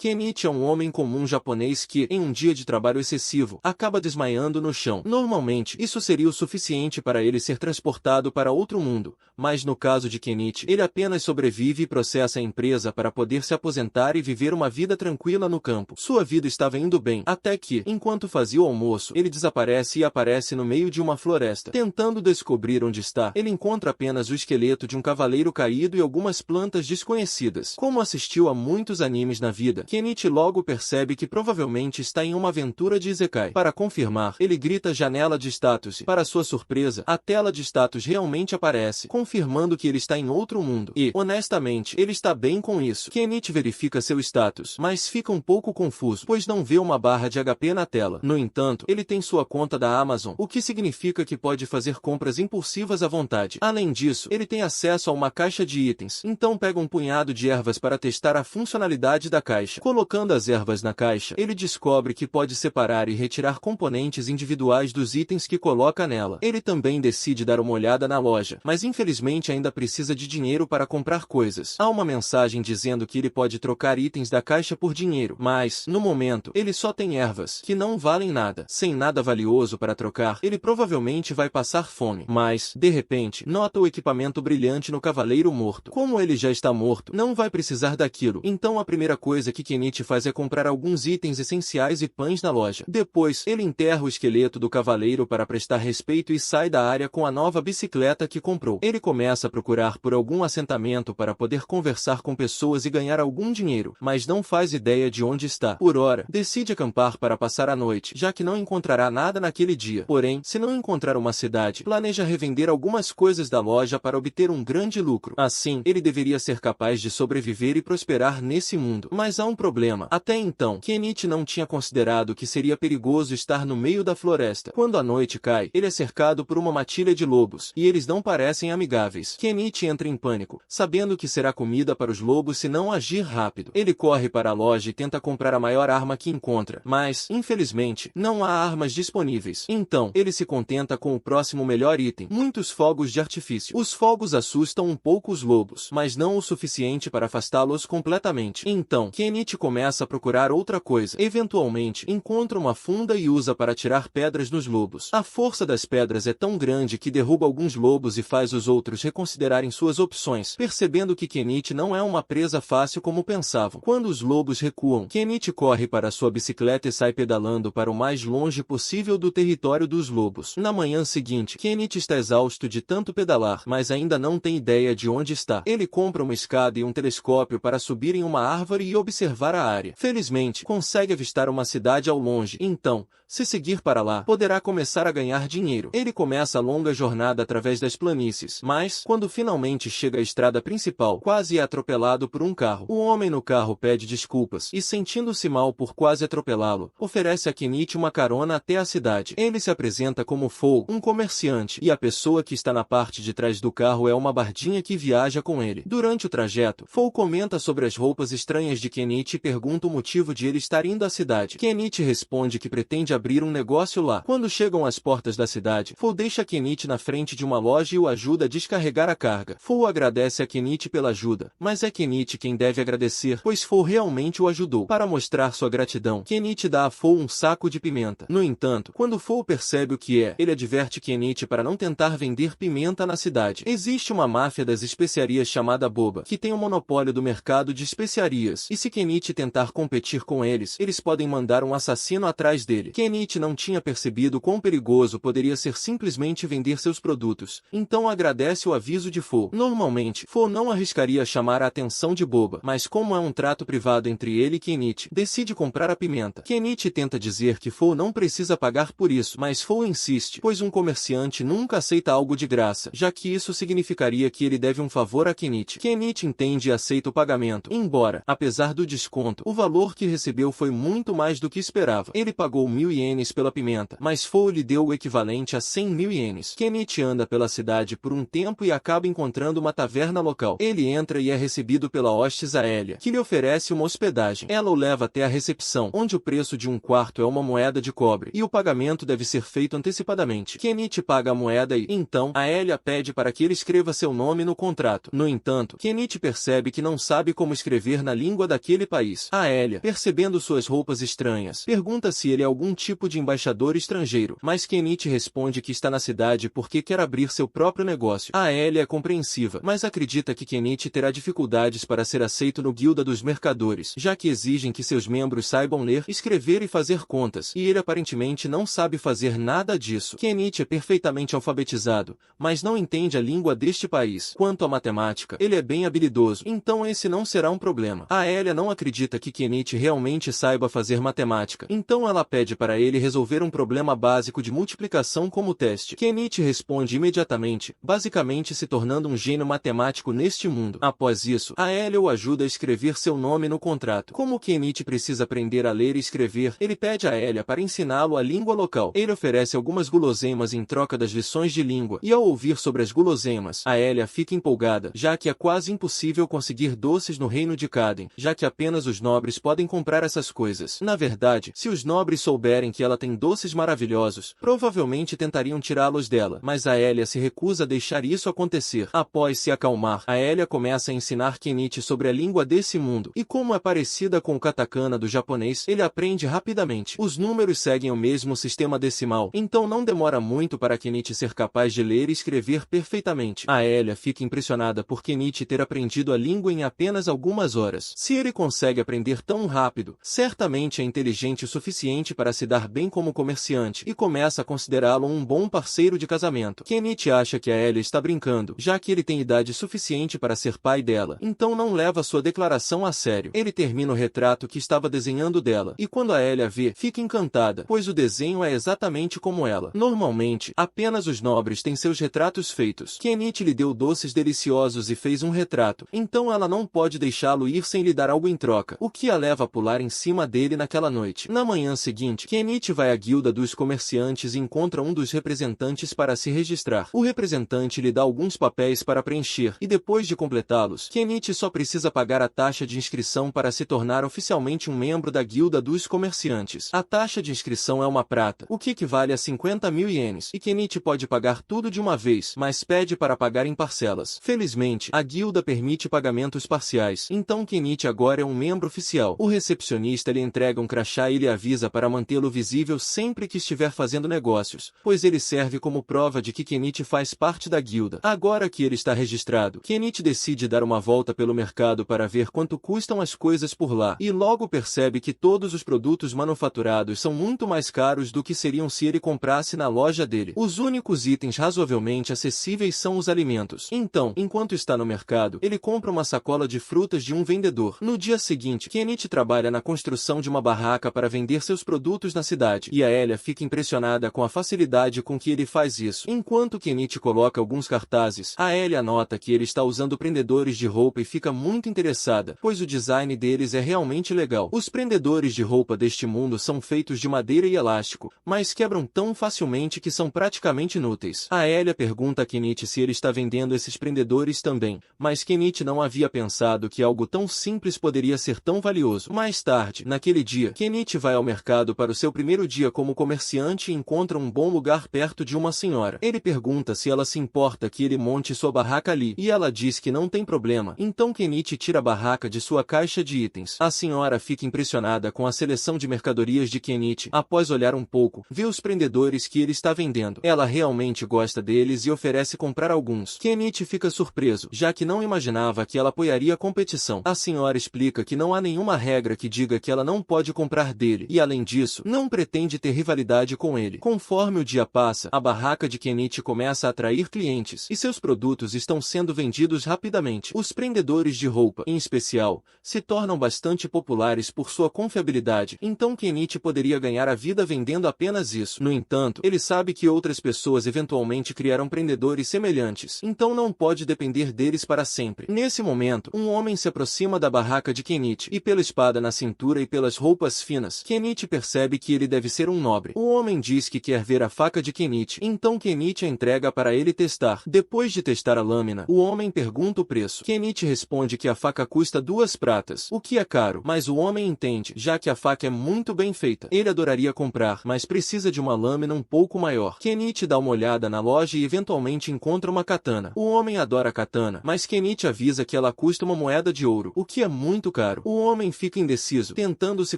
Kenichi é um homem comum japonês que, em um dia de trabalho excessivo, acaba desmaiando no chão. Normalmente, isso seria o suficiente para ele ser transportado para outro mundo, mas no caso de Kenichi, ele apenas sobrevive e processa a empresa para poder se aposentar e viver uma vida tranquila no campo. Sua vida estava indo bem, até que, enquanto fazia o almoço, ele desaparece e aparece no meio de uma floresta. Tentando descobrir onde está, ele encontra apenas o esqueleto de um cavaleiro caído e algumas plantas desconhecidas. Como assistiu a muitos animes na vida, Kenichi logo percebe que provavelmente está em uma aventura de Isekai. Para confirmar, ele grita janela de status e, para sua surpresa, a tela de status realmente aparece, confirmando que ele está em outro mundo. E, honestamente, ele está bem com isso. Kenichi verifica seu status, mas fica um pouco confuso, pois não vê uma barra de HP na tela. No entanto, ele tem sua conta da Amazon, o que significa que pode fazer compras impulsivas à vontade. Além disso, ele tem acesso a uma caixa de itens, então pega um punhado de ervas para testar a funcionalidade da caixa. Colocando as ervas na caixa, ele descobre que pode separar e retirar componentes individuais dos itens que coloca nela. Ele também decide dar uma olhada na loja, mas infelizmente ainda precisa de dinheiro para comprar coisas. Há uma mensagem dizendo que ele pode trocar itens da caixa por dinheiro, mas, no momento, ele só tem ervas, que não valem nada. Sem nada valioso para trocar, ele provavelmente vai passar fome. Mas, de repente, nota o equipamento brilhante no cavaleiro morto. Como ele já está morto, não vai precisar daquilo. Então a primeira coisa que Kenichi faz é comprar alguns itens essenciais e pães na loja. Depois, ele enterra o esqueleto do cavaleiro para prestar respeito e sai da área com a nova bicicleta que comprou. Ele começa a procurar por algum assentamento para poder conversar com pessoas e ganhar algum dinheiro, mas não faz ideia de onde está. Por hora, decide acampar para passar a noite, já que não encontrará nada naquele dia. Porém, se não encontrar uma cidade, planeja revender algumas coisas da loja para obter um grande lucro. Assim, ele deveria ser capaz de sobreviver e prosperar nesse mundo. Mas há um problema. Até então, Kenichi não tinha considerado que seria perigoso estar no meio da floresta. Quando a noite cai, ele é cercado por uma matilha de lobos, e eles não parecem amigáveis. Kenichi entra em pânico, sabendo que será comida para os lobos se não agir rápido. Ele corre para a loja e tenta comprar a maior arma que encontra, mas, infelizmente, não há armas disponíveis. Então, ele se contenta com o próximo melhor item: muitos fogos de artifício. Os fogos assustam um pouco os lobos, mas não o suficiente para afastá-los completamente. Então, Kenichi começa a procurar outra coisa. Eventualmente, encontra uma funda e usa para atirar pedras nos lobos. A força das pedras é tão grande que derruba alguns lobos e faz os outros reconsiderarem suas opções, percebendo que Kenichi não é uma presa fácil como pensavam. Quando os lobos recuam, Kenichi corre para sua bicicleta e sai pedalando para o mais longe possível do território dos lobos. Na manhã seguinte, Kenichi está exausto de tanto pedalar, mas ainda não tem ideia de onde está. Ele compra uma escada e um telescópio para subir em uma árvore e observar a área. Felizmente, consegue avistar uma cidade ao longe. Então, se seguir para lá, poderá começar a ganhar dinheiro. Ele começa a longa jornada através das planícies, mas, quando finalmente chega à estrada principal, quase é atropelado por um carro. O homem no carro pede desculpas e, sentindo-se mal por quase atropelá-lo, oferece a Kenichi uma carona até a cidade. Ele se apresenta como Fou, um comerciante, e a pessoa que está na parte de trás do carro é uma bardinha que viaja com ele. Durante o trajeto, Fou comenta sobre as roupas estranhas de Kenichi e pergunta o motivo de ele estar indo à cidade. Kenichi responde que pretende abrir um negócio lá. Quando chegam às portas da cidade, Fou deixa Kenichi na frente de uma loja e o ajuda a descarregar a carga. Fou agradece a Kenichi pela ajuda, mas é Kenichi quem deve agradecer, pois Fou realmente o ajudou. Para mostrar sua gratidão, Kenichi dá a Fou um saco de pimenta. No entanto, quando Fou percebe o que é, ele adverte Kenichi para não tentar vender pimenta na cidade. Existe uma máfia das especiarias chamada Boba, que tem o monopólio do mercado de especiarias, e se Kenichi tentar competir com eles, eles podem mandar um assassino atrás dele. Kenichi não tinha percebido quão perigoso poderia ser simplesmente vender seus produtos, então agradece o aviso de Fou. Normalmente, Fou não arriscaria chamar a atenção de Boba, mas como é um trato privado entre ele e Kenichi, decide comprar a pimenta. Kenichi tenta dizer que Fou não precisa pagar por isso, mas Fou insiste, pois um comerciante nunca aceita algo de graça, já que isso significaria que ele deve um favor a Kenichi. Kenichi entende e aceita o pagamento, embora, apesar do desconto, o valor que recebeu foi muito mais do que esperava. Ele pagou 1000 ienes pela pimenta, mas Fou lhe deu o equivalente a 100.000 ienes. Kenichi anda pela cidade por um tempo e acaba encontrando uma taverna local. Ele entra e é recebido pela hostes Aélia, que lhe oferece uma hospedagem. Ela o leva até a recepção, onde o preço de um quarto é uma moeda de cobre, e o pagamento deve ser feito antecipadamente. Kenichi paga a moeda e, então, Aélia pede para que ele escreva seu nome no contrato. No entanto, Kenichi percebe que não sabe como escrever na língua daquele país. Aélia, percebendo suas roupas estranhas, pergunta se ele é algum tipo de embaixador estrangeiro, mas Kenichi responde que está na cidade porque quer abrir seu próprio negócio. Aélia é compreensiva, mas acredita que Kenichi terá dificuldades para ser aceito no Guilda dos Mercadores, já que exigem que seus membros saibam ler, escrever e fazer contas, e ele aparentemente não sabe fazer nada disso. Kenichi é perfeitamente alfabetizado, mas não entende a língua deste país. Quanto à matemática, ele é bem habilidoso, então esse não será um problema. Aélia não acredita que Kenichi realmente saiba fazer matemática, então ela pede para ele resolver um problema básico de multiplicação como teste. Kenichi responde imediatamente, basicamente se tornando um gênio matemático neste mundo. Após isso, Aélia o ajuda a escrever seu nome no contrato. Como Kenichi precisa aprender a ler e escrever, ele pede a Aélia para ensiná-lo a língua local. Ele oferece algumas guloseimas em troca das lições de língua, e ao ouvir sobre as guloseimas, Aélia fica empolgada, já que é quase impossível conseguir doces no reino de Caden, já que apenas os nobres podem comprar essas coisas. Na verdade, se os nobres souberem que ela tem doces maravilhosos, provavelmente tentariam tirá-los dela, mas Aélia se recusa a deixar isso acontecer. Após se acalmar, Aélia começa a ensinar Kenichi sobre a língua desse mundo, e como é parecida com o katakana do japonês, ele aprende rapidamente. Os números seguem o mesmo sistema decimal, então não demora muito para Kenichi ser capaz de ler e escrever perfeitamente. Aélia fica impressionada por Kenichi ter aprendido a língua em apenas algumas horas. Se ele consegue aprender tão rápido, certamente é inteligente o suficiente para se dar bem como comerciante, e começa a considerá-lo um bom parceiro de casamento. Kenichi acha que Aélia está brincando, já que ele tem idade suficiente para ser pai dela, então não leva sua declaração a sério. Ele termina o retrato que estava desenhando dela, e quando Aélia vê, fica encantada, pois o desenho é exatamente como ela. Normalmente, apenas os nobres têm seus retratos feitos. Kenichi lhe deu doces deliciosos e fez um retrato, então ela não pode deixá-lo ir sem lhe dar algo em troca, o que a leva a pular em cima dele naquela noite. Na manhã seguinte, Kenichi vai à guilda dos comerciantes e encontra um dos representantes para se registrar. O representante lhe dá alguns papéis para preencher, e depois de completá-los, Kenichi só precisa pagar a taxa de inscrição para se tornar oficialmente um membro da guilda dos comerciantes. A taxa de inscrição é uma prata, o que equivale a 50.000 ienes, e Kenichi pode pagar tudo de uma vez, mas pede para pagar em parcelas. Felizmente, a guilda permite pagamentos parciais, então Kenichi agora é um membro oficial. O recepcionista lhe entrega um crachá e lhe avisa para mantê-lo visível sempre que estiver fazendo negócios, pois ele serve como prova de que Kenichi faz parte da guilda. Agora que ele está registrado, Kenichi decide dar uma volta pelo mercado para ver quanto custam as coisas por lá, e logo percebe que todos os produtos manufaturados são muito mais caros do que seriam se ele comprasse na loja dele. Os únicos itens razoavelmente acessíveis são os alimentos. Então, enquanto está no mercado, ele compra uma sacola de frutas de um vendedor. No dia seguinte, Kenichi trabalha na construção de uma barraca para vender seus produtos na cidade, e Aélia fica impressionada com a facilidade com que ele faz isso. Enquanto Kenichi coloca alguns cartazes, Aélia nota que ele está usando prendedores de roupa e fica muito interessada, pois o design deles é realmente legal. Os prendedores de roupa deste mundo são feitos de madeira e elástico, mas quebram tão facilmente que são praticamente inúteis. Aélia pergunta a Kenichi se ele está vendendo esses prendedores também, mas Kenichi não havia pensado que algo tão simples poderia ser tão valioso. Mais tarde, naquele dia, Kenichi vai ao mercado para o seu primeiro dia como comerciante e encontra um bom lugar perto de uma senhora. Ele pergunta se ela se importa que ele monte sua barraca ali, e ela diz que não tem problema. Então Kenichi tira a barraca de sua caixa de itens. A senhora fica impressionada com a seleção de mercadorias de Kenichi. Após olhar um pouco, vê os prendedores que ele está vendendo. Ela realmente gosta deles e oferece comprar alguns. Kenichi fica surpreso, já que não imaginava que ela apoiaria a competição. A senhora explica que não há nenhuma regra que diga que ela não pode comprar dele, e além disso, não pretende ter rivalidade com ele. Conforme o dia passa, a barraca de Kenichi começa a atrair clientes, e seus produtos estão sendo vendidos rapidamente. Os prendedores de roupa, em especial, se tornam bastante populares por sua confiabilidade, então Kenichi poderia ganhar a vida vendendo apenas isso. No entanto, ele sabe que outras pessoas eventualmente criarão prendedores semelhantes, então não pode depender deles para sempre. Nesse momento, um homem se aproxima da barraca de Kenichi, e pela espada na cintura e pelas roupas finas, Kenichi percebe que ele deve ser um nobre. O homem diz que quer ver a faca de Kenichi, então Kenichi a entrega para ele testar. Depois de testar a lâmina, o homem pergunta o preço. Kenichi responde que a faca custa 2 pratas, o que é caro, mas o homem entende, já que a faca é muito bem feita. Ele adoraria comprar, mas precisa de uma lâmina um pouco maior. Kenichi dá uma olhada na loja e eventualmente encontra uma katana. O homem adora a katana, mas Kenichi avisa que ela custa uma moeda de ouro, o que é muito muito caro. O homem fica indeciso, tentando se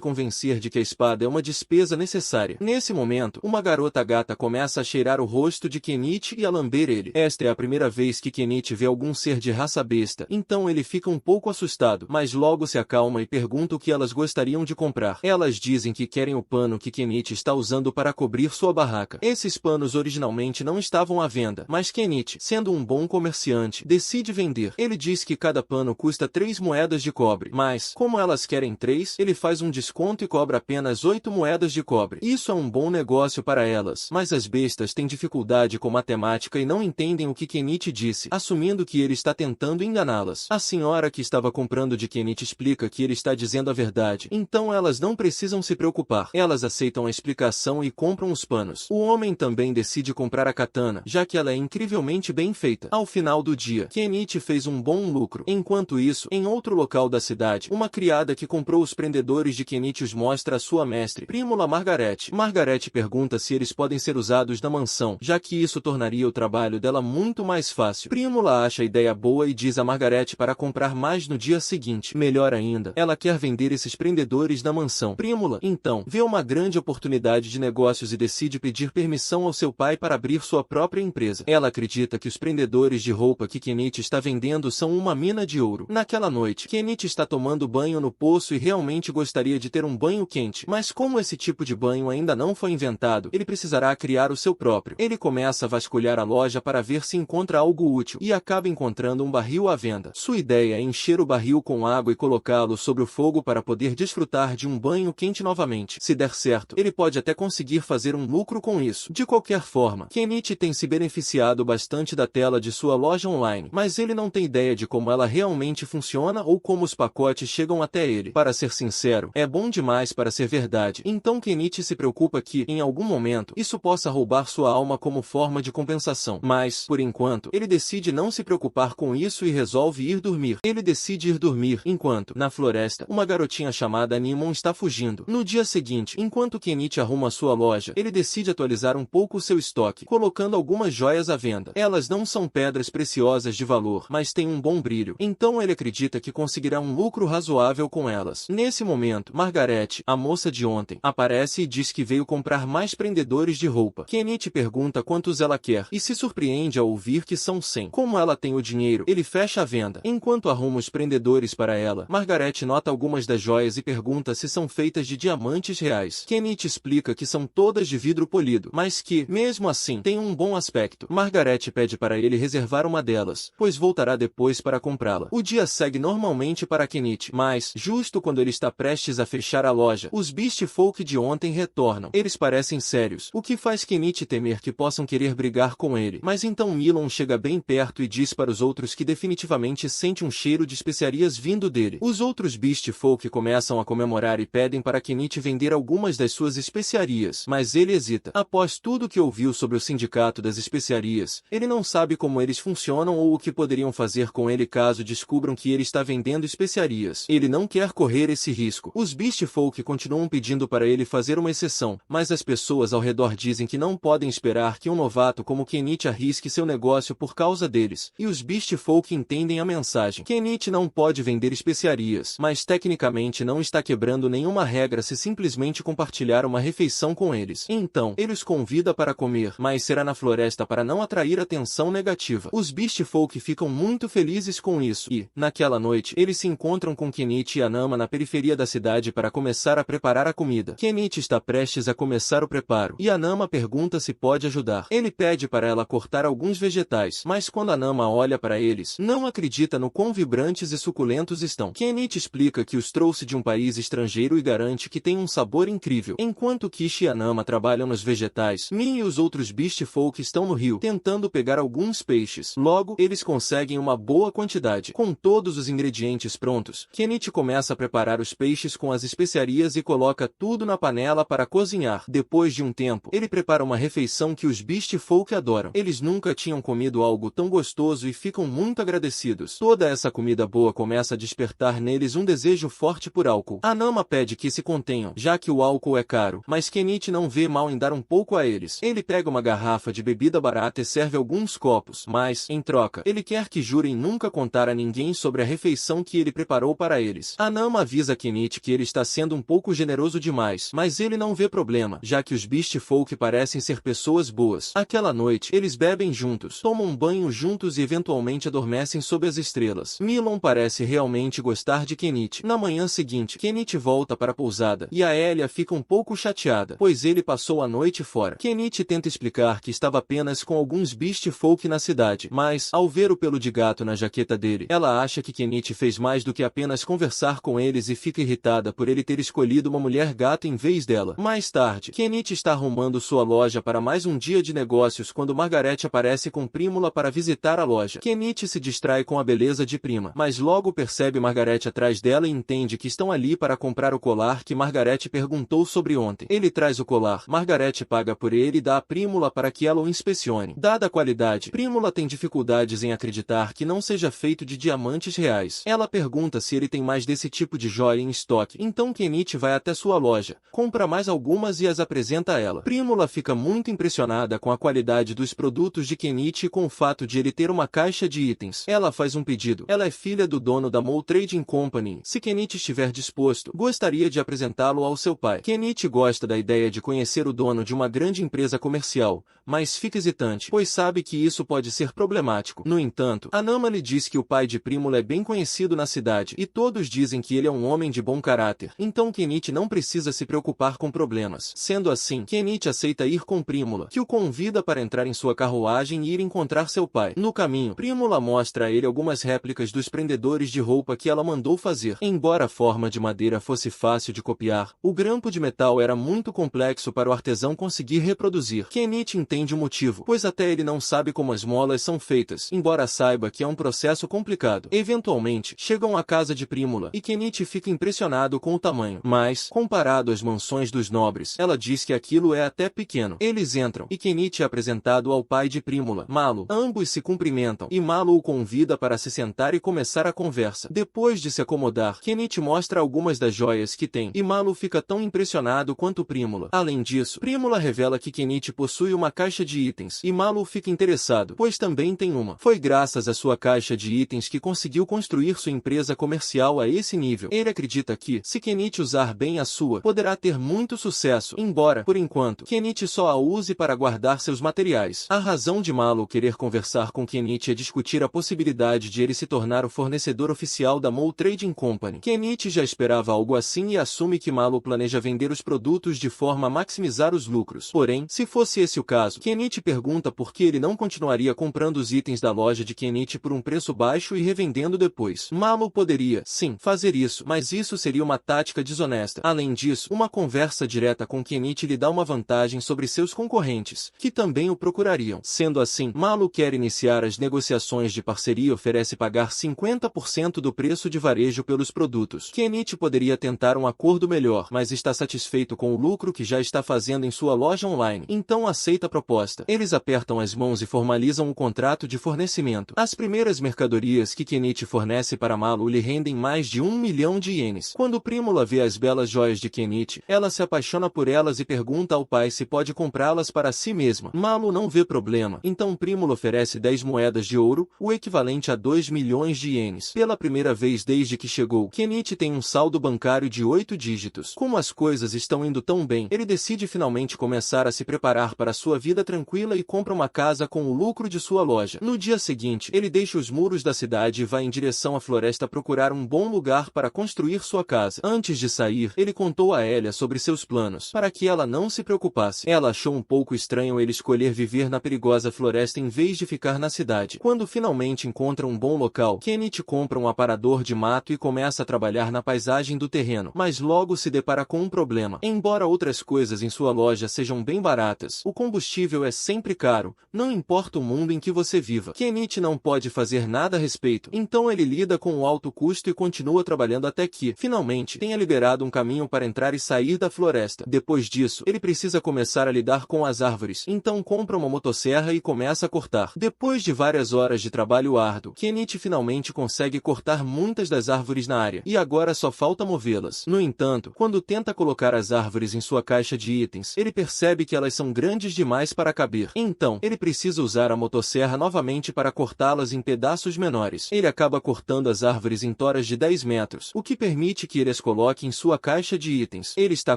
convencer de que a espada é uma despesa necessária. Nesse momento, uma garota gata começa a cheirar o rosto de Kenichi e a lamber ele. Esta é a primeira vez que Kenichi vê algum ser de raça besta, então ele fica um pouco assustado, mas logo se acalma e pergunta o que elas gostariam de comprar. Elas dizem que querem o pano que Kenichi está usando para cobrir sua barraca. Esses panos originalmente não estavam à venda, mas Kenichi, sendo um bom comerciante, decide vender. Ele diz que cada pano custa 3 moedas de cobre, mas, como elas querem 3, ele faz um desconto e cobra apenas 8 moedas de cobre. Isso é um bom negócio para elas, mas as bestas têm dificuldade com matemática e não entendem o que Kenichi disse, assumindo que ele está tentando enganá-las. A senhora que estava comprando de Kenichi explica que ele está dizendo a verdade, então elas não precisam se preocupar. Elas aceitam a explicação e compram os panos. O homem também decide comprar a katana, já que ela é incrivelmente bem feita. Ao final do dia, Kenichi fez um bom lucro. Enquanto isso, em outro local da cidade, uma criada que comprou os prendedores de Kenichi os mostra a sua mestre, Prímula Margarete. Margarete pergunta se eles podem ser usados na mansão, já que isso tornaria o trabalho dela muito mais fácil. Prímula acha a ideia boa e diz a Margarete para comprar mais no dia seguinte. Melhor ainda, ela quer vender esses prendedores na mansão. Prímula, então, vê uma grande oportunidade de negócios e decide pedir permissão ao seu pai para abrir sua própria empresa. Ela acredita que os prendedores de roupa que Kenichi está vendendo são uma mina de ouro. Naquela noite, Kenichi está tomando banho no poço e realmente gostaria de ter um banho quente, mas como esse tipo de banho ainda não foi inventado, ele precisará criar o seu próprio. Ele começa a vasculhar a loja para ver se encontra algo útil e acaba encontrando um barril à venda. Sua ideia é encher o barril com água e colocá-lo sobre o fogo para poder desfrutar de um banho quente novamente. Se der certo, ele pode até conseguir fazer um lucro com isso. De qualquer forma, Kenichi tem se beneficiado bastante da tela de sua loja online, mas ele não tem ideia de como ela realmente funciona ou como os pacotes chegam até ele. Para ser sincero, é bom demais para ser verdade. Então Kenichi se preocupa que, em algum momento, isso possa roubar sua alma como forma de compensação. Mas, por enquanto, ele decide não se preocupar com isso e resolve ir dormir. Ele decide ir dormir, enquanto, na floresta, uma garotinha chamada Nimon está fugindo. No dia seguinte, enquanto Kenichi arruma sua loja, ele decide atualizar um pouco o seu estoque, colocando algumas joias à venda. Elas não são pedras preciosas de valor, mas têm um bom brilho, então ele acredita que conseguirá um lucro razoável com elas. Nesse momento, Margarete, a moça de ontem, aparece e diz que veio comprar mais prendedores de roupa. Kenichi pergunta quantos ela quer, e se surpreende ao ouvir que são 100. Como ela tem o dinheiro, ele fecha a venda. Enquanto arruma os prendedores para ela, Margarete nota algumas das joias e pergunta se são feitas de diamantes reais. Kenichi explica que são todas de vidro polido, mas que, mesmo assim, têm um bom aspecto. Margarete pede para ele reservar uma delas, pois voltará depois para comprá-la. O dia segue normalmente para Kenichi, mas, justo quando ele está prestes a fechar a loja, os Beast Folk de ontem retornam. Eles parecem sérios, o que faz Kenichi temer que possam querer brigar com ele. Mas então Milon chega bem perto e diz para os outros que definitivamente sente um cheiro de especiarias vindo dele. Os outros Beast Folk começam a comemorar e pedem para Kenichi vender algumas das suas especiarias, mas ele hesita. Após tudo que ouviu sobre o sindicato das especiarias, ele não sabe como eles funcionam ou o que poderiam fazer com ele caso descubram que ele está vendendo especiarias. Ele não quer correr esse risco. Os Beast Folk continuam pedindo para ele fazer uma exceção, mas as pessoas ao redor dizem que não podem esperar que um novato como Kenichi arrisque seu negócio por causa deles, e os Beast Folk entendem a mensagem. Kenichi não pode vender especiarias, mas tecnicamente não está quebrando nenhuma regra se simplesmente compartilhar uma refeição com eles. Então, ele os convida para comer, mas será na floresta para não atrair atenção negativa. Os Beast Folk ficam muito felizes com isso e, naquela noite, eles se encontram com Kenichi e Anama na periferia da cidade para começar a preparar a comida. Kenichi está prestes a começar o preparo, e Anama pergunta se pode ajudar. Ele pede para ela cortar alguns vegetais, mas quando Anama olha para eles, não acredita no quão vibrantes e suculentos estão. Kenichi explica que os trouxe de um país estrangeiro e garante que tem um sabor incrível. Enquanto Kishi e Anama trabalham nos vegetais, Min e os outros Beast Folk estão no rio, tentando pegar alguns peixes. Logo, eles conseguem uma boa quantidade. Com todos os ingredientes prontos, Kenichi começa a preparar os peixes com as especiarias e coloca tudo na panela para cozinhar. Depois de um tempo, ele prepara uma refeição que os Beast Folk adoram. Eles nunca tinham comido algo tão gostoso e ficam muito agradecidos. Toda essa comida boa começa a despertar neles um desejo forte por álcool. Anama pede que se contenham, já que o álcool é caro, mas Kenichi não vê mal em dar um pouco a eles. Ele pega uma garrafa de bebida barata e serve alguns copos, mas, em troca, ele quer que jurem nunca contar a ninguém sobre a refeição que ele preparou preparou para eles. Anama avisa Kenichi que ele está sendo um pouco generoso demais, mas ele não vê problema, já que os Beast Folk parecem ser pessoas boas. Aquela noite, eles bebem juntos, tomam um banho juntos e eventualmente adormecem sob as estrelas. Milon parece realmente gostar de Kenichi. Na manhã seguinte, Kenichi volta para a pousada, e a Elia fica um pouco chateada, pois ele passou a noite fora. Kenichi tenta explicar que estava apenas com alguns Beast Folk na cidade, mas, ao ver o pelo de gato na jaqueta dele, ela acha que Kenichi fez mais do que apenas conversar com eles e fica irritada por ele ter escolhido uma mulher gato em vez dela. Mais tarde, Kenichi está arrumando sua loja para mais um dia de negócios quando Margaret aparece com Prímula para visitar a loja. Kenichi se distrai com a beleza de Prima, mas logo percebe Margaret atrás dela e entende que estão ali para comprar o colar que Margaret perguntou sobre ontem. Ele traz o colar, Margaret paga por ele e dá a Prímula para que ela o inspecione. Dada a qualidade, Prímula tem dificuldades em acreditar que não seja feito de diamantes reais. Ela pergunta se ele tem mais desse tipo de joia em estoque. Então Kenichi vai até sua loja, compra mais algumas e as apresenta a ela. Prímula fica muito impressionada com a qualidade dos produtos de Kenichi e com o fato de ele ter uma caixa de itens. Ela faz um pedido. Ela é filha do dono da Mole Trading Company. Se Kenichi estiver disposto, gostaria de apresentá-lo ao seu pai. Kenichi gosta da ideia de conhecer o dono de uma grande empresa comercial, mas fica hesitante, pois sabe que isso pode ser problemático. No entanto, Anama lhe diz que o pai de Prímula é bem conhecido na cidade, e todos dizem que ele é um homem de bom caráter. Então Kenichi não precisa se preocupar com problemas. Sendo assim, Kenichi aceita ir com Prímula, que o convida para entrar em sua carruagem e ir encontrar seu pai. No caminho, Prímula mostra a ele algumas réplicas dos prendedores de roupa que ela mandou fazer. Embora a forma de madeira fosse fácil de copiar, o grampo de metal era muito complexo para o artesão conseguir reproduzir. Kenichi entende o motivo, pois até ele não sabe como as molas são feitas, embora saiba que é um processo complicado. Eventualmente, chegam à casa de Prímula, e Kenichi fica impressionado com o tamanho, mas, comparado às mansões dos nobres, ela diz que aquilo é até pequeno. Eles entram, e Kenichi é apresentado ao pai de Prímula, Malo. Ambos se cumprimentam, e Malo o convida para se sentar e começar a conversa. Depois de se acomodar, Kenichi mostra algumas das joias que tem, e Malo fica tão impressionado quanto Prímula. Além disso, Prímula revela que Kenichi possui uma caixa de itens, e Malo fica interessado, pois também tem uma. Foi graças à sua caixa de itens que conseguiu construir sua empresa comercial a esse nível. Ele acredita que, se Kenichi usar bem a sua, poderá ter muito sucesso, embora, por enquanto, Kenichi só a use para guardar seus materiais. A razão de Malo querer conversar com Kenichi é discutir a possibilidade de ele se tornar o fornecedor oficial da Mole Trading Company. Kenichi já esperava algo assim e assume que Malo planeja vender os produtos de forma a maximizar os lucros. Porém, se fosse esse o caso, Kenichi pergunta por que ele não continuaria comprando os itens da loja de Kenichi por um preço baixo e revendendo depois. Malo poderia, sim, fazer isso, mas isso seria uma tática desonesta. Além disso, uma conversa direta com Kenichi lhe dá uma vantagem sobre seus concorrentes, que também o procurariam. Sendo assim, Malo quer iniciar as negociações de parceria e oferece pagar 50% do preço de varejo pelos produtos. Kenichi poderia tentar um acordo melhor, mas está satisfeito com o lucro que já está fazendo em sua loja online. Então aceita a proposta. Eles apertam as mãos e formalizam um contrato de fornecimento. As primeiras mercadorias que Kenichi fornece para Malo lhe rendem mais de 1 milhão de ienes. Quando Prímula vê as belas joias de Kenichi, ela se apaixona por elas e pergunta ao pai se pode comprá-las para si mesma. Malo não vê problema, então Prímula oferece 10 moedas de ouro, o equivalente a 2 milhões de ienes. Pela primeira vez desde que chegou, Kenichi tem um saldo bancário de 8 dígitos. Como as coisas estão indo tão bem, ele decide finalmente começar a se preparar para sua vida tranquila e compra uma casa com o lucro de sua loja. No dia seguinte, ele deixa os muros da cidade e vai em direção à floresta procurar um bom lugar para construir sua casa. Antes de sair, ele contou a Elia sobre seus planos, para que ela não se preocupasse. Ela achou um pouco estranho ele escolher viver na perigosa floresta em vez de ficar na cidade. Quando finalmente encontra um bom local, Kenichi compra um aparador de mato e começa a trabalhar na paisagem do terreno, mas logo se depara com um problema. Embora outras coisas em sua loja sejam bem baratas, o combustível é sempre caro, não importa o mundo em que você viva. Kenichi não pode fazer nada a respeito, então ele lida com o alto custo e continua trabalhando até que, finalmente, tenha liberado um caminho para entrar e sair da floresta. Depois disso, ele precisa começar a lidar com as árvores, então compra uma motosserra e começa a cortar. Depois de várias horas de trabalho árduo, Kenichi finalmente consegue cortar muitas das árvores na área, e agora só falta movê-las. No entanto, quando tenta colocar as árvores em sua caixa de itens, ele percebe que elas são grandes demais para caber. Então, ele precisa usar a motosserra novamente para cortá-las em pedaços menores. Ele acaba cortando as árvores em ventoras de 10 metros, o que permite que ele as coloque em sua caixa de itens. Ele está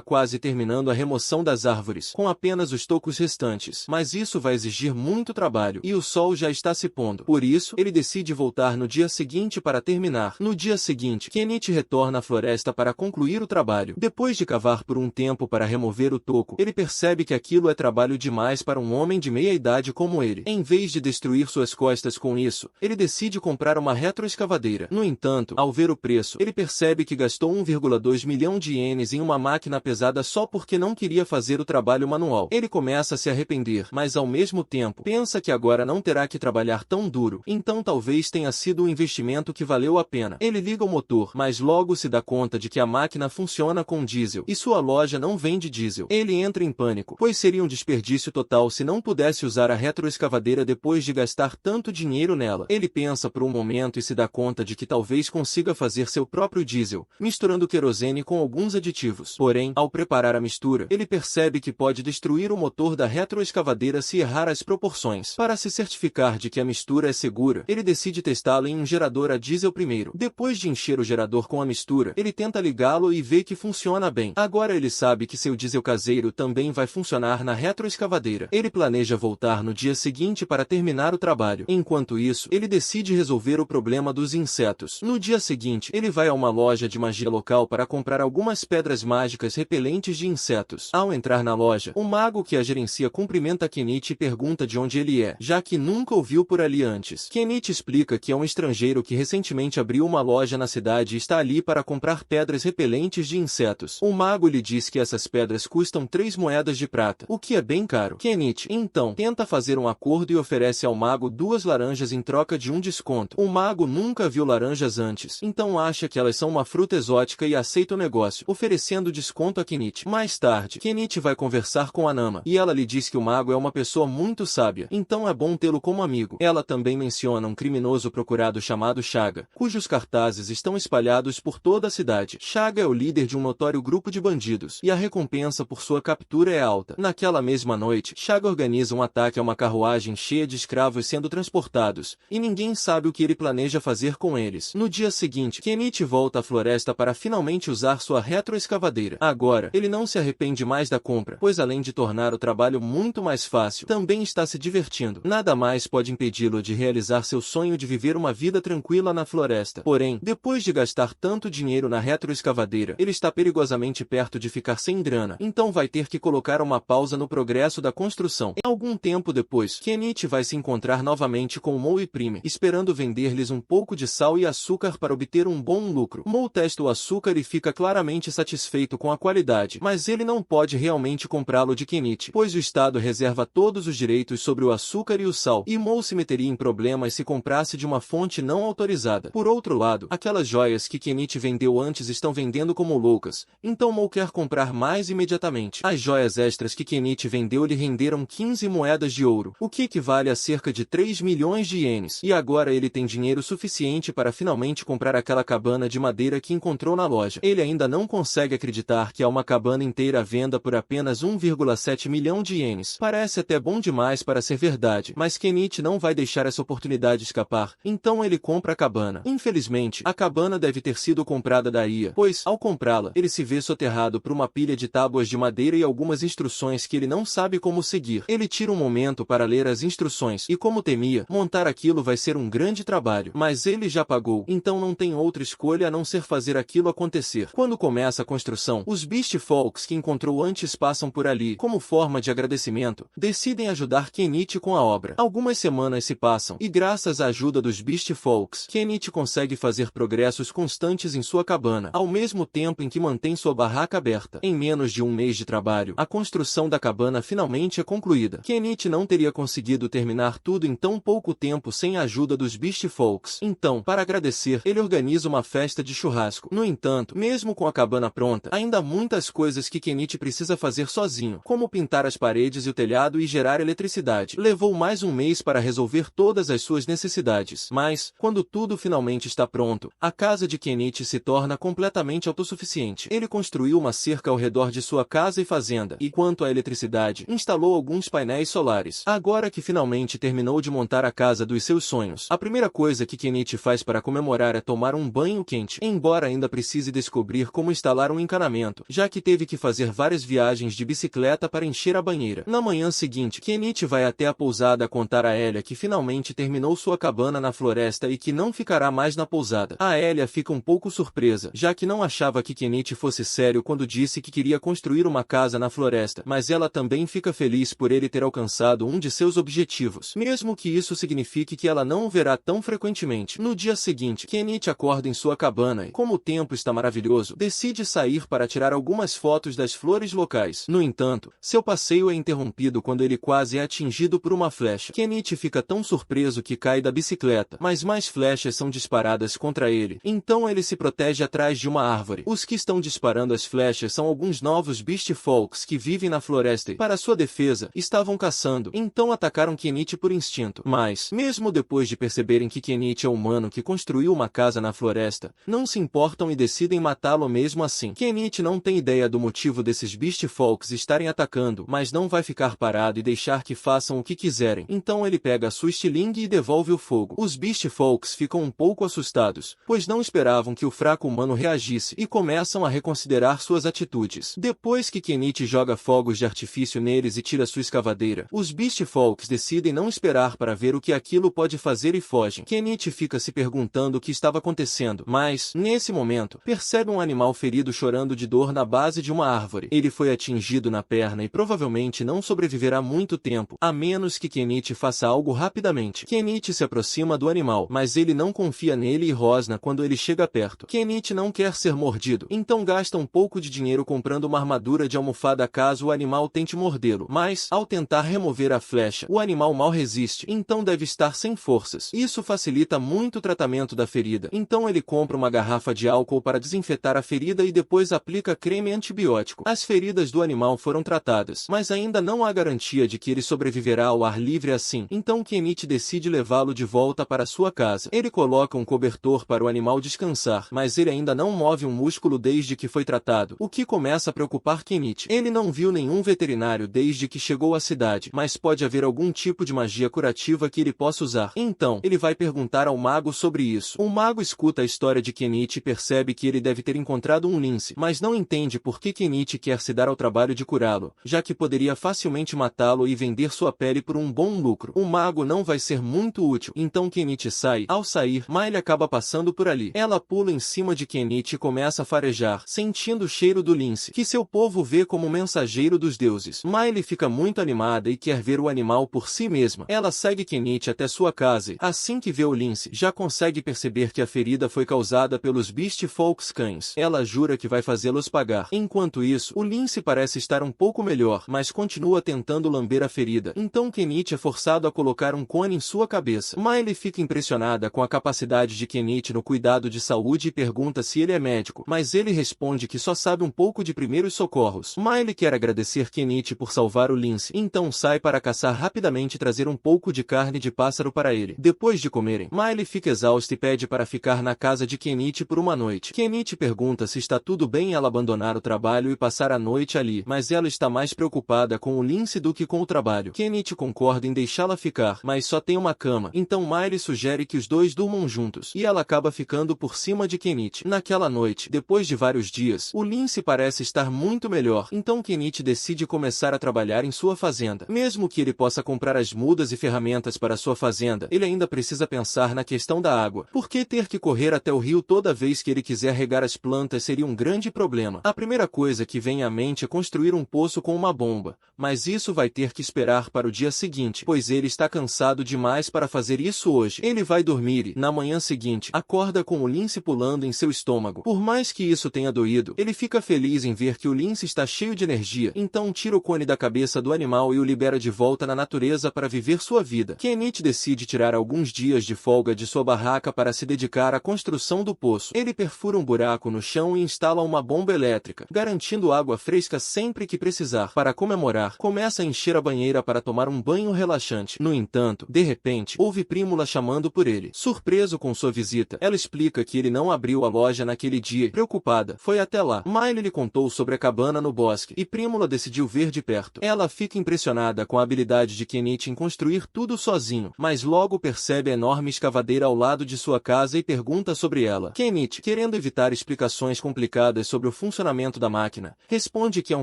quase terminando a remoção das árvores, com apenas os tocos restantes, mas isso vai exigir muito trabalho, e o sol já está se pondo. Por isso, ele decide voltar no dia seguinte para terminar. No dia seguinte, Kenichi retorna à floresta para concluir o trabalho. Depois de cavar por um tempo para remover o toco, ele percebe que aquilo é trabalho demais para um homem de meia idade como ele. Em vez de destruir suas costas com isso, ele decide comprar uma retroescavadeira. No entanto, ao ver o preço, ele percebe que gastou 1,2 milhão de ienes em uma máquina pesada só porque não queria fazer o trabalho manual. Ele começa a se arrepender, mas ao mesmo tempo, pensa que agora não terá que trabalhar tão duro, então talvez tenha sido um investimento que valeu a pena. Ele liga o motor, mas logo se dá conta de que a máquina funciona com diesel, e sua loja não vende diesel. Ele entra em pânico, pois seria um desperdício total se não pudesse usar a retroescavadeira depois de gastar tanto dinheiro nela. Ele pensa por um momento e se dá conta de que talvez consiga fazer seu próprio diesel, misturando querosene com alguns aditivos. Porém, ao preparar a mistura, ele percebe que pode destruir o motor da retroescavadeira se errar as proporções. Para se certificar de que a mistura é segura, ele decide testá-la em um gerador a diesel primeiro. Depois de encher o gerador com a mistura, ele tenta ligá-lo e vê que funciona bem. Agora ele sabe que seu diesel caseiro também vai funcionar na retroescavadeira. Ele planeja voltar no dia seguinte para terminar o trabalho. Enquanto isso, ele decide resolver o problema dos insetos. No dia seguinte, ele vai a uma loja de magia local para comprar algumas pedras mágicas repelentes de insetos. Ao entrar na loja, o mago que a gerencia cumprimenta Kenichi e pergunta de onde ele é, já que nunca ouviu por ali antes. Kenichi explica que é um estrangeiro que recentemente abriu uma loja na cidade e está ali para comprar pedras repelentes de insetos. O mago lhe diz que essas pedras custam 3 moedas de prata, o que é bem caro. Kenichi, então, tenta fazer um acordo e oferece ao mago 2 laranjas em troca de um desconto. O mago nunca viu laranjas antes, então acha que elas são uma fruta exótica e aceita o negócio, oferecendo desconto a Kenichi. Mais tarde, Kenichi vai conversar com Anama, e ela lhe diz que o mago é uma pessoa muito sábia, então é bom tê-lo como amigo. Ela também menciona um criminoso procurado chamado Chaga, cujos cartazes estão espalhados por toda a cidade. Chaga é o líder de um notório grupo de bandidos, e a recompensa por sua captura é alta. Naquela mesma noite, Chaga organiza um ataque a uma carruagem cheia de escravos sendo transportados, e ninguém sabe o que ele planeja fazer com eles. No dia seguinte, Kenichi volta à floresta para finalmente usar sua retroescavadeira. Agora, ele não se arrepende mais da compra, pois além de tornar o trabalho muito mais fácil, também está se divertindo. Nada mais pode impedi-lo de realizar seu sonho de viver uma vida tranquila na floresta. Porém, depois de gastar tanto dinheiro na retroescavadeira, ele está perigosamente perto de ficar sem grana, então vai ter que colocar uma pausa no progresso da construção. Em algum tempo depois, Kenichi vai se encontrar novamente com Mou e Prime, esperando vender-lhes um pouco de sal e açúcar para obter um bom lucro. Mou testa o açúcar e fica claramente satisfeito com a qualidade, mas ele não pode realmente comprá-lo de Kenichi, pois o Estado reserva todos os direitos sobre o açúcar e o sal, e Mou se meteria em problemas se comprasse de uma fonte não autorizada. Por outro lado, aquelas joias que Kenichi vendeu antes estão vendendo como loucas, então Mou quer comprar mais imediatamente. As joias extras que Kenichi vendeu lhe renderam 15 moedas de ouro, o que equivale a cerca de 3 milhões de ienes, e agora ele tem dinheiro suficiente para finalmente comprar aquela cabana de madeira que encontrou na loja. Ele ainda não consegue acreditar que há uma cabana inteira à venda por apenas 1,7 milhão de ienes. Parece até bom demais para ser verdade, mas Kenichi não vai deixar essa oportunidade escapar, então ele compra a cabana. Infelizmente, a cabana deve ter sido comprada da IA, pois, ao comprá-la, ele se vê soterrado por uma pilha de tábuas de madeira e algumas instruções que ele não sabe como seguir. Ele tira um momento para ler as instruções, e como temia, montar aquilo vai ser um grande trabalho, mas ele já pagou, então não tem outra escolha a não ser fazer aquilo acontecer. Quando começa a construção, os Beast Folks que encontrou antes passam por ali. Como forma de agradecimento, decidem ajudar Kenichi com a obra. Algumas semanas se passam, e graças à ajuda dos Beast Folks, Kenichi consegue fazer progressos constantes em sua cabana, ao mesmo tempo em que mantém sua barraca aberta. Em menos de um mês de trabalho, a construção da cabana finalmente é concluída. Kenichi não teria conseguido terminar tudo em tão pouco tempo sem a ajuda dos Beast Folks. Então, para agradecer, ele organiza uma festa de churrasco. No entanto, mesmo com a cabana pronta, ainda há muitas coisas que Kenichi precisa fazer sozinho, como pintar as paredes e o telhado e gerar eletricidade. Levou mais um mês para resolver todas as suas necessidades. Mas, quando tudo finalmente está pronto, a casa de Kenichi se torna completamente autossuficiente. Ele construiu uma cerca ao redor de sua casa e fazenda, e quanto à eletricidade, instalou alguns painéis solares. Agora que finalmente terminou de montar a casa dos seus sonhos, a primeira coisa que Kenichi faz para comemorar encontrar é tomar um banho quente, embora ainda precise descobrir como instalar um encanamento, já que teve que fazer várias viagens de bicicleta para encher a banheira. Na manhã seguinte, Kenichi vai até a pousada contar a Elia que finalmente terminou sua cabana na floresta e que não ficará mais na pousada. A Elia fica um pouco surpresa, já que não achava que Kenichi fosse sério quando disse que queria construir uma casa na floresta, mas ela também fica feliz por ele ter alcançado um de seus objetivos, mesmo que isso signifique que ela não o verá tão frequentemente. No dia seguinte, Kenichi acorda em sua cabana e, como o tempo está maravilhoso, decide sair para tirar algumas fotos das flores locais. No entanto, seu passeio é interrompido quando ele quase é atingido por uma flecha. Kenichi fica tão surpreso que cai da bicicleta, mas mais flechas são disparadas contra ele. Então ele se protege atrás de uma árvore. Os que estão disparando as flechas são alguns novos Beast Folks que vivem na floresta e, para sua defesa, estavam caçando. Então atacaram Kenichi por instinto. Mas, mesmo depois de perceberem que Kenichi é humano que construiu uma casa na floresta, não se importam e decidem matá-lo mesmo assim. Kenichi não tem ideia do motivo desses Beast Folks estarem atacando, mas não vai ficar parado e deixar que façam o que quiserem. Então ele pega a sua estilingue e devolve o fogo. Os Beast Folks ficam um pouco assustados, pois não esperavam que o fraco humano reagisse e começam a reconsiderar suas atitudes. Depois que Kenichi joga fogos de artifício neles e tira sua escavadeira, os Beast Folks decidem não esperar para ver o que aquilo pode fazer e fogem. Kenichi fica se perguntando o que estava acontecendo, mas, nesse momento, percebe um animal ferido chorando de dor na base de uma árvore. Ele foi atingido na perna e provavelmente não sobreviverá muito tempo, a menos que Kenichi faça algo rapidamente. Kenichi se aproxima do animal, mas ele não confia nele e rosna quando ele chega perto. Kenichi não quer ser mordido, então gasta um pouco de dinheiro comprando uma armadura de almofada caso o animal tente mordê-lo. Mas, ao tentar remover a flecha, o animal mal resiste, então deve estar sem forças. Isso facilita muito o tratamento da ferida. Então ele compra uma garrafa de álcool para desinfetar a ferida e depois aplica creme antibiótico. As feridas do animal foram tratadas, mas ainda não há garantia de que ele sobreviverá ao ar livre assim. Então Kenichi decide levá-lo de volta para sua casa. Ele coloca um cobertor para o animal descansar, mas ele ainda não move um músculo desde que foi tratado, o que começa a preocupar Kenichi. Ele não viu nenhum veterinário desde que chegou à cidade, mas pode haver algum tipo de magia curativa que ele possa usar. Então, ele vai perguntar ao mago sobre isso. O mago escuta a história de Kenichi e percebe que ele deve ter encontrado um lince, mas não entende por que Kenichi quer se dar ao trabalho de curá-lo, já que poderia facilmente matá-lo e vender sua pele por um bom lucro. O mago não vai ser muito útil, então Kenichi sai. Ao sair, Miley acaba passando por ali. Ela pula em cima de Kenichi e começa a farejar, sentindo o cheiro do lince, que seu povo vê como mensageiro dos deuses. Miley fica muito animada e quer ver o animal por si mesma. Ela segue Kenichi até sua casa e, assim que vê o lince, já consegue perceber que a ferida foi causada pelos Beast Folks cães. Ela jura que vai fazê-los pagar. Enquanto isso, o lince parece estar um pouco melhor, mas continua tentando lamber a ferida. Então Kenichi é forçado a colocar um cone em sua cabeça. Miley fica impressionada com a capacidade de Kenichi no cuidado de saúde e pergunta se ele é médico, mas ele responde que só sabe um pouco de primeiros socorros. Miley quer agradecer Kenichi por salvar o lince, então sai para caçar rapidamente e trazer um pouco de carne de pássaro para ele. Depois de comerem, Miley fica exausta e pede para ficar na casa de Kenichi por uma noite. Kenichi pergunta se está tudo bem ela abandonar o trabalho e passar a noite ali, mas ela está mais preocupada com o lince do que com o trabalho. Kenichi concorda em deixá-la ficar, mas só tem uma cama, então Miley sugere que os dois durmam juntos, e ela acaba ficando por cima de Kenichi. Naquela noite, depois de vários dias, o lince parece estar muito melhor, então Kenichi decide começar a trabalhar em sua fazenda. Mesmo que ele possa comprar as mudas e ferramentas para sua fazenda, ele ainda precisa pensar na questão da água. Por que ter que correr até o rio toda vez que ele quiser regar as plantas seria um grande problema? A primeira coisa que vem à mente é construir um poço com uma bomba, mas isso vai ter que esperar para o dia seguinte, pois ele está cansado demais para fazer isso hoje. Ele vai dormir e, na manhã seguinte, acorda com o lince pulando em seu estômago. Por mais que isso tenha doído, ele fica feliz em ver que o lince está cheio de energia, então tira o cone da cabeça do animal e o libera de volta na natureza para viver sua vida. Kenichi decide tirar alguns dias de folga de sua barraca para se dedicar à construção do poço. Ele perfura um buraco no chão e instala uma bomba elétrica, garantindo água fresca sempre que precisar. Para comemorar, começa a encher a banheira para tomar um banho relaxante. No entanto, de repente, ouve Prímula chamando por ele. Surpreso com sua visita, ela explica que ele não abriu a loja naquele dia e, preocupada, foi até lá. Miley lhe contou sobre a cabana no bosque, e Prímula decidiu ver de perto. Ela fica impressionada com a habilidade de Kenichi em construir tudo sozinho, mas logo percebe a enorme escavadeira ao lado de sua casa casa e pergunta sobre ela. Kenichi, querendo evitar explicações complicadas sobre o funcionamento da máquina, responde que é um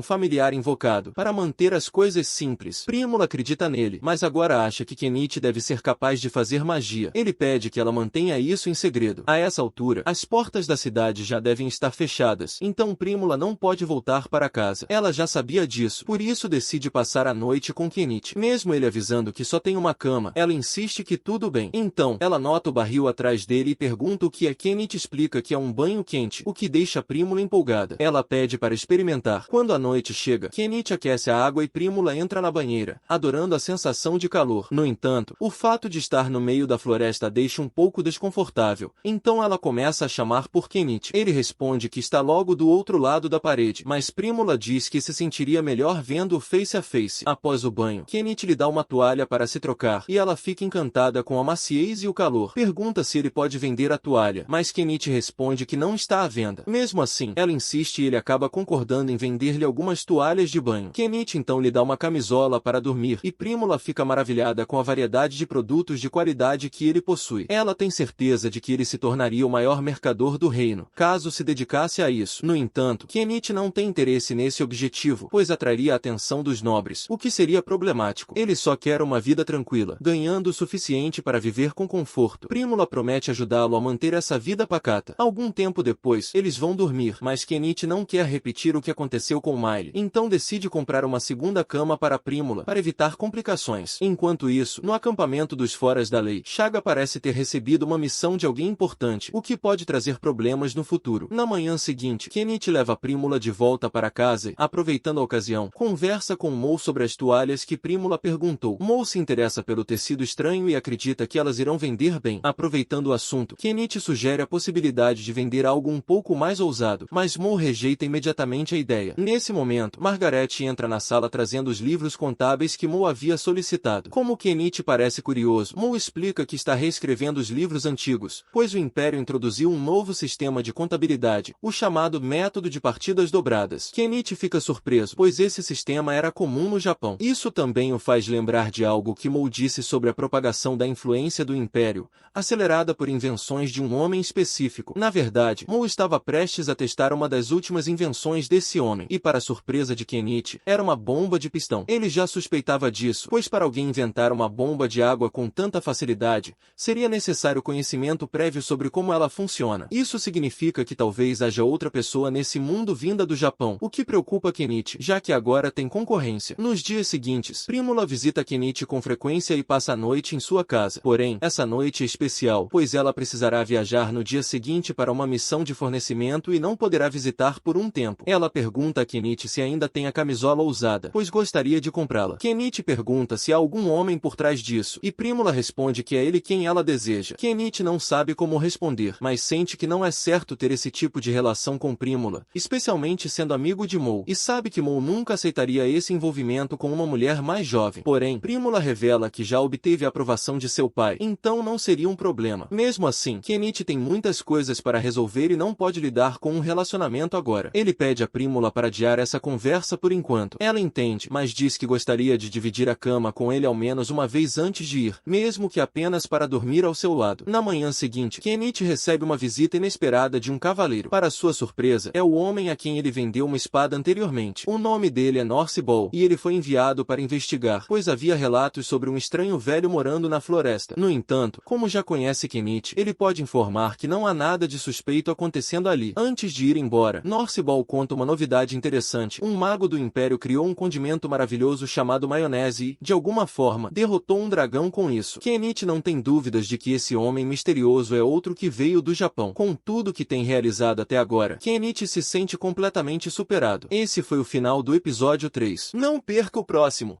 familiar invocado para manter as coisas simples. Prímula acredita nele, mas agora acha que Kenichi deve ser capaz de fazer magia. Ele pede que ela mantenha isso em segredo. A essa altura, as portas da cidade já devem estar fechadas, então Prímula não pode voltar para casa. Ela já sabia disso, por isso decide passar a noite com Kenichi. Mesmo ele avisando que só tem uma cama, ela insiste que tudo bem. Então, ela nota o barril atrás dele e pergunta o que é. Kenichi explica que é um banho quente, o que deixa Prímula empolgada. Ela pede para experimentar. Quando a noite chega, Kenichi aquece a água e Prímula entra na banheira, adorando a sensação de calor. No entanto, o fato de estar no meio da floresta deixa um pouco desconfortável, então ela começa a chamar por Kenichi. Ele responde que está logo do outro lado da parede, mas Prímula diz que se sentiria melhor vendo-o face a face. Após o banho, Kenichi lhe dá uma toalha para se trocar, e ela fica encantada com a maciez e o calor. Pergunta se ele pode vender a toalha, mas Kenichi responde que não está à venda. Mesmo assim, ela insiste e ele acaba concordando em vender-lhe algumas toalhas de banho. Kenichi então lhe dá uma camisola para dormir, e Prímula fica maravilhada com a variedade de produtos de qualidade que ele possui. Ela tem certeza de que ele se tornaria o maior mercador do reino, caso se dedicasse a isso. No entanto, Kenichi não tem interesse nesse objetivo, pois atrairia a atenção dos nobres, o que seria problemático. Ele só quer uma vida tranquila, ganhando o suficiente para viver com conforto. Prímula promete ajudá-lo a manter essa vida pacata. Algum tempo depois, eles vão dormir, mas Kenichi não quer repetir o que aconteceu com Miley, então decide comprar uma segunda cama para Prímula, para evitar complicações. Enquanto isso, no acampamento dos foras da lei, Chaga parece ter recebido uma missão de alguém importante, o que pode trazer problemas no futuro. Na manhã seguinte, Kenichi leva Prímula de volta para casa e, aproveitando a ocasião, conversa com Mou sobre as toalhas que Prímula perguntou. Mou se interessa pelo tecido estranho e acredita que elas irão vender bem. Aproveitando o assunto, Kenichi sugere a possibilidade de vender algo um pouco mais ousado, mas Mou rejeita imediatamente a ideia. Nesse momento, Margaret entra na sala trazendo os livros contábeis que Mou havia solicitado. Como Kenichi parece curioso, Mou explica que está reescrevendo os livros antigos, pois o Império introduziu um novo sistema de contabilidade, o chamado método de partidas dobradas. Kenichi fica surpreso, pois esse sistema era comum no Japão. Isso também o faz lembrar de algo que Mou disse sobre a propagação da influência do Império, acelerada por invenções de um homem específico. Na verdade, Mou estava prestes a testar uma das últimas invenções desse homem, e para surpresa de Kenichi, era uma bomba de pistão. Ele já suspeitava disso, pois para alguém inventar uma bomba de água com tanta facilidade, seria necessário conhecimento prévio sobre como ela funciona. Isso significa que talvez haja outra pessoa nesse mundo vinda do Japão, o que preocupa Kenichi, já que agora tem concorrência. Nos dias seguintes, Prímula visita Kenichi com frequência e passa a noite em sua casa. Porém, essa noite é especial, pois ela precisará viajar no dia seguinte para uma missão de fornecimento e não poderá visitar por um tempo. Ela pergunta a Kenichi se ainda tem a camisola ousada, pois gostaria de comprá-la. Kenichi pergunta se há algum homem por trás disso, e Prímula responde que é ele quem ela deseja. Kenichi não sabe como responder, mas sente que não é certo ter esse tipo de relação com Prímula, especialmente sendo amigo de Mou, e sabe que Mou nunca aceitaria esse envolvimento com uma mulher mais jovem. Porém, Prímula revela que já obteve a aprovação de seu pai, então não seria um problema. Mesmo assim, Kenichi tem muitas coisas para resolver e não pode lidar com um relacionamento agora. Ele pede a Prímula para adiar essa conversa por enquanto. Ela entende, mas diz que gostaria de dividir a cama com ele ao menos uma vez antes de ir, mesmo que apenas para dormir ao seu lado. Na manhã seguinte, Kenichi recebe uma visita inesperada de um cavaleiro. Para sua surpresa, é o homem a quem ele vendeu uma espada anteriormente. O nome dele é Norse Ball, e ele foi enviado para investigar, pois havia relatos sobre um estranho velho morando na floresta. No entanto, como já conhece Kenichi, ele pode informar que não há nada de suspeito acontecendo ali. Antes de ir embora, Norse Ball conta uma novidade interessante. Um mago do Império criou um condimento maravilhoso chamado maionese e, de alguma forma, derrotou um dragão com isso. Kenichi não tem dúvidas de que esse homem misterioso é outro que veio do Japão. Com tudo que tem realizado até agora, Kenichi se sente completamente superado. Esse foi o final do episódio 3. Não perca o próximo!